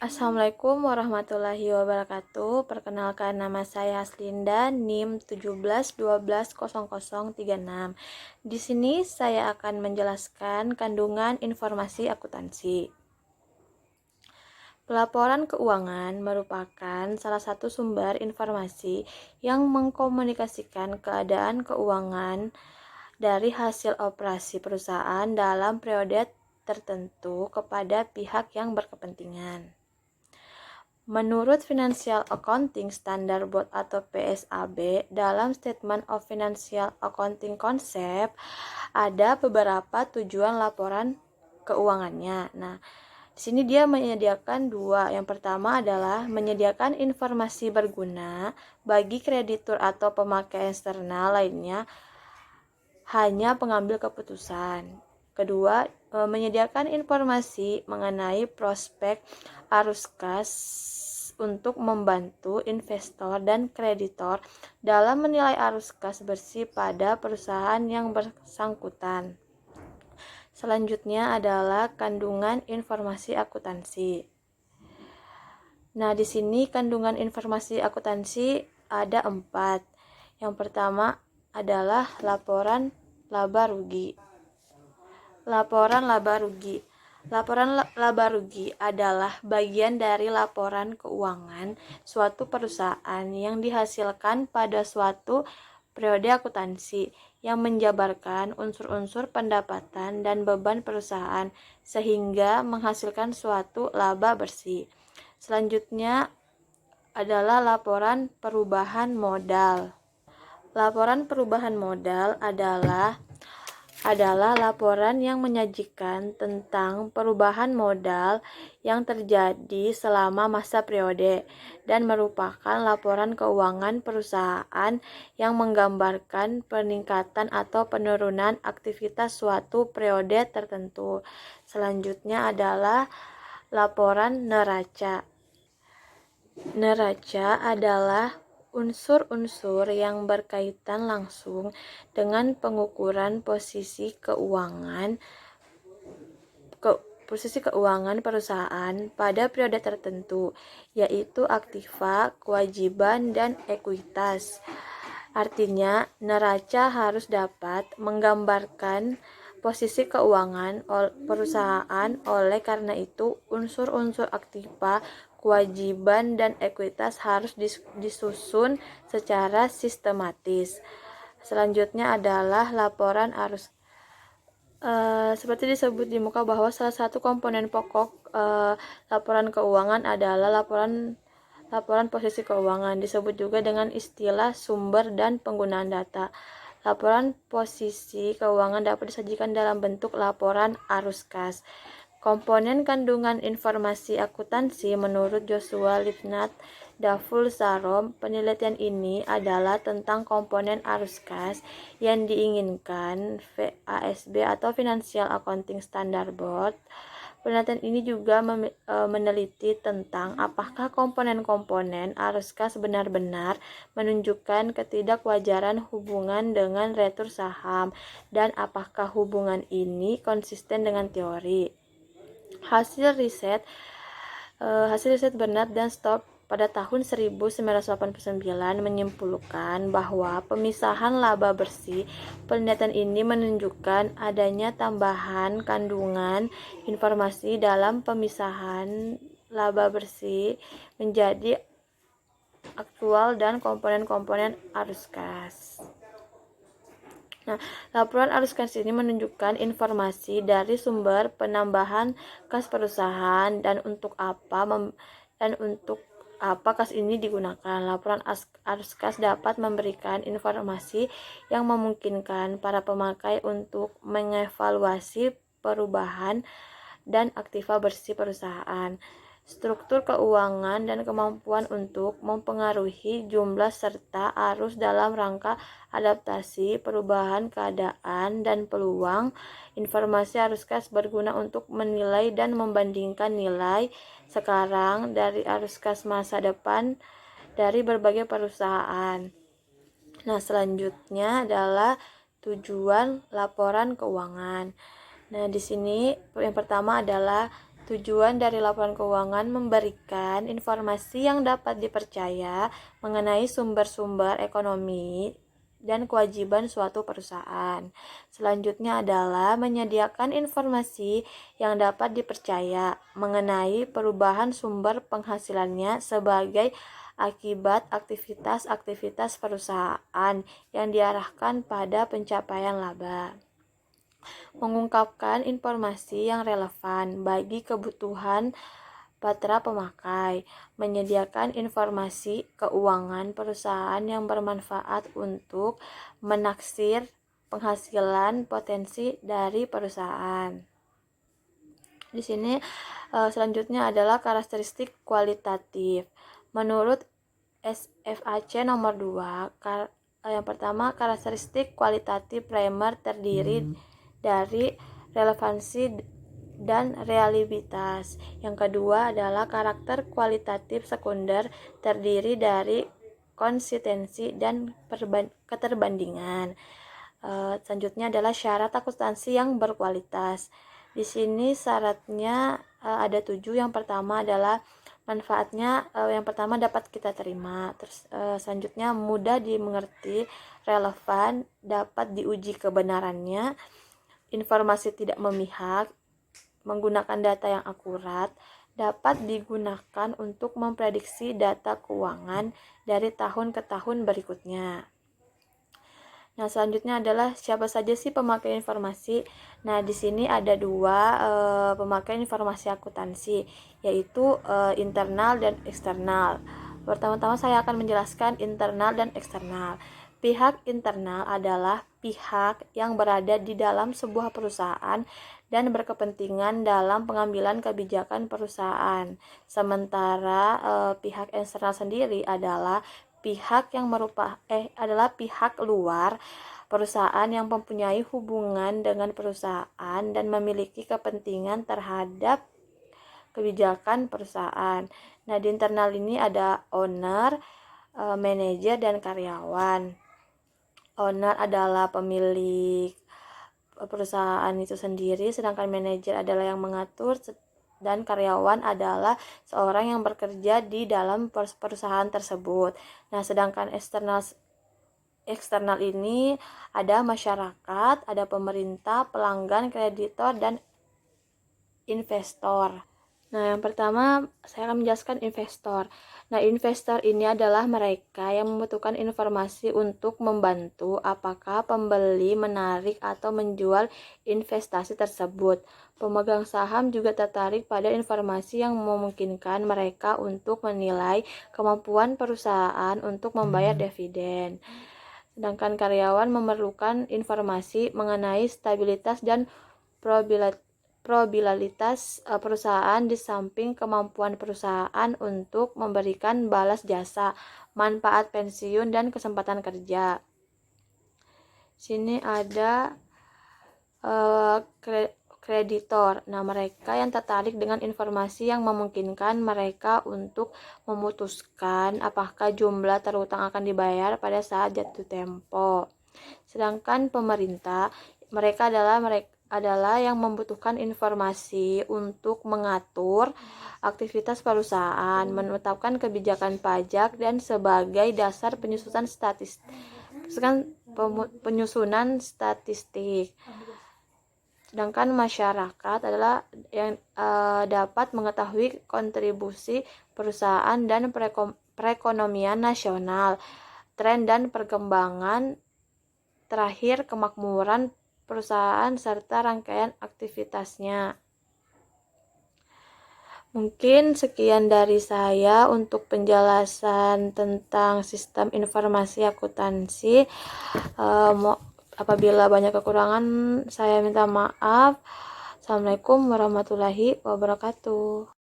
Assalamualaikum warahmatullahi wabarakatuh. Perkenalkan, nama saya Aslinda, NIM 17120036. Di sini saya akan menjelaskan kandungan informasi akuntansi. Pelaporan keuangan merupakan salah satu sumber informasi yang mengkomunikasikan keadaan keuangan dari hasil operasi perusahaan dalam periode tertentu kepada pihak yang berkepentingan. Menurut Financial Accounting Standard Board atau PSAB, dalam Statement of Financial Accounting Concept ada beberapa tujuan laporan keuangannya. Nah, di sini dia menyediakan dua. Yang pertama adalah menyediakan informasi berguna bagi kreditur atau pemakai eksternal lainnya, hanya pengambil keputusan. Kedua, menyediakan informasi mengenai prospek arus kas untuk membantu investor dan kreditor dalam menilai arus kas bersih pada perusahaan yang bersangkutan. Selanjutnya adalah kandungan informasi akuntansi. Nah, di sini kandungan informasi akuntansi ada 4. Yang pertama adalah laporan laba rugi. Laporan laba rugi. Laporan laba rugi adalah bagian dari laporan keuangan suatu perusahaan yang dihasilkan pada suatu periode akuntansi yang menjabarkan unsur-unsur pendapatan dan beban perusahaan sehingga menghasilkan suatu laba bersih. Selanjutnya adalah laporan perubahan modal. Laporan perubahan modal adalah laporan yang menyajikan tentang perubahan modal yang terjadi selama masa periode dan merupakan laporan keuangan perusahaan yang menggambarkan peningkatan atau penurunan aktivitas suatu periode tertentu. Selanjutnya adalah laporan neraca. Neraca adalah unsur-unsur yang berkaitan langsung dengan pengukuran posisi keuangan perusahaan pada periode tertentu, yaitu aktiva, kewajiban, dan ekuitas. Artinya, neraca harus dapat menggambarkan posisi keuangan perusahaan. Oleh karena itu, unsur-unsur aktiva, kewajiban, dan ekuitas harus disusun secara sistematis. Selanjutnya adalah laporan arus. Seperti disebut di muka bahwa salah satu komponen pokok laporan keuangan adalah laporan posisi keuangan, disebut juga dengan istilah sumber dan penggunaan data. Laporan posisi keuangan dapat disajikan dalam bentuk laporan arus kas. Komponen kandungan informasi akuntansi menurut Joshua Lipnath Daful Sarom, penelitian ini adalah tentang komponen arus kas yang diinginkan FASB atau Financial Accounting Standard Board. Penelitian ini juga meneliti tentang apakah komponen-komponen arus kas benar-benar menunjukkan ketidakwajaran hubungan dengan retur saham dan apakah hubungan ini konsisten dengan teori. Hasil riset Bernard dan Stopp pada tahun 1989 menyimpulkan bahwa pemisahan laba bersih. Penelitian ini menunjukkan adanya tambahan kandungan informasi dalam pemisahan laba bersih menjadi aktual dan komponen-komponen arus kas. Nah, laporan arus kas ini menunjukkan informasi dari sumber penambahan kas perusahaan dan untuk apa kas ini digunakan. Laporan arus kas dapat memberikan informasi yang memungkinkan para pemakai untuk mengevaluasi perubahan dan aktiva bersih perusahaan, struktur keuangan, dan kemampuan untuk mempengaruhi jumlah serta arus dalam rangka adaptasi perubahan keadaan dan peluang. Informasi arus kas berguna untuk menilai dan membandingkan nilai sekarang dari arus kas masa depan dari berbagai perusahaan. Nah, selanjutnya adalah tujuan laporan keuangan. Nah, di sini yang pertama adalah Tujuan dari laporan keuangan memberikan informasi yang dapat dipercaya mengenai sumber-sumber ekonomi dan kewajiban suatu perusahaan. Selanjutnya adalah menyediakan informasi yang dapat dipercaya mengenai perubahan sumber penghasilannya sebagai akibat aktivitas-aktivitas perusahaan yang diarahkan pada pencapaian laba. Mengungkapkan informasi yang relevan bagi kebutuhan patra pemakai, menyediakan informasi keuangan perusahaan yang bermanfaat untuk menaksir penghasilan potensi dari perusahaan. Di sini selanjutnya adalah karakteristik kualitatif. Menurut SFAC nomor 2, yang pertama, karakteristik kualitatif primer terdiri dari relevansi dan reliabilitas. Yang kedua adalah karakter kualitatif sekunder terdiri dari konsistensi dan keterbandingan. Selanjutnya adalah syarat akuntansi yang berkualitas. Di sini syaratnya ada 7. Yang pertama adalah manfaatnya yang pertama dapat kita terima. Terus selanjutnya mudah dimengerti, relevan, dapat diuji kebenarannya, informasi tidak memihak, menggunakan data yang akurat, dapat digunakan untuk memprediksi data keuangan dari tahun ke tahun berikutnya. Nah, selanjutnya adalah siapa saja sih pemakai informasi. Nah, di sini ada 2 pemakai informasi akuntansi, yaitu internal dan eksternal. Pertama-tama saya akan menjelaskan internal dan eksternal. Pihak internal adalah pihak yang berada di dalam sebuah perusahaan dan berkepentingan dalam pengambilan kebijakan perusahaan. Sementara pihak eksternal sendiri adalah pihak yang adalah pihak luar perusahaan yang mempunyai hubungan dengan perusahaan dan memiliki kepentingan terhadap kebijakan perusahaan. Nah, di internal ini ada owner, manajer, dan karyawan. Owner adalah pemilik perusahaan itu sendiri, sedangkan manajer adalah yang mengatur, dan karyawan adalah seorang yang bekerja di dalam perusahaan tersebut. Nah, sedangkan eksternal ini ada masyarakat, ada pemerintah, pelanggan, kreditor, dan investor. Nah, yang pertama saya akan menjelaskan investor. Nah, investor ini adalah mereka yang membutuhkan informasi untuk membantu apakah pembeli menarik atau menjual investasi tersebut. Pemegang saham juga tertarik pada informasi yang memungkinkan mereka untuk menilai kemampuan perusahaan untuk membayar dividen. Sedangkan karyawan memerlukan informasi mengenai stabilitas dan probabilitas perusahaan di samping kemampuan perusahaan untuk memberikan balas jasa, manfaat pensiun, dan kesempatan kerja. Sini ada kreditor. Nah, mereka yang tertarik dengan informasi yang memungkinkan mereka untuk memutuskan apakah jumlah terutang akan dibayar pada saat jatuh tempo. Sedangkan pemerintah, mereka adalah yang membutuhkan informasi untuk mengatur aktivitas perusahaan, menetapkan kebijakan pajak, dan sebagai dasar penyusunan statistik. Sedangkan masyarakat adalah yang dapat mengetahui kontribusi perusahaan dan perekonomian nasional, tren dan perkembangan terakhir kemakmuran perusahaan serta rangkaian aktivitasnya. Mungkin sekian dari saya untuk penjelasan tentang sistem informasi akuntansi. Apabila banyak kekurangan, saya minta maaf. Assalamualaikum warahmatullahi wabarakatuh.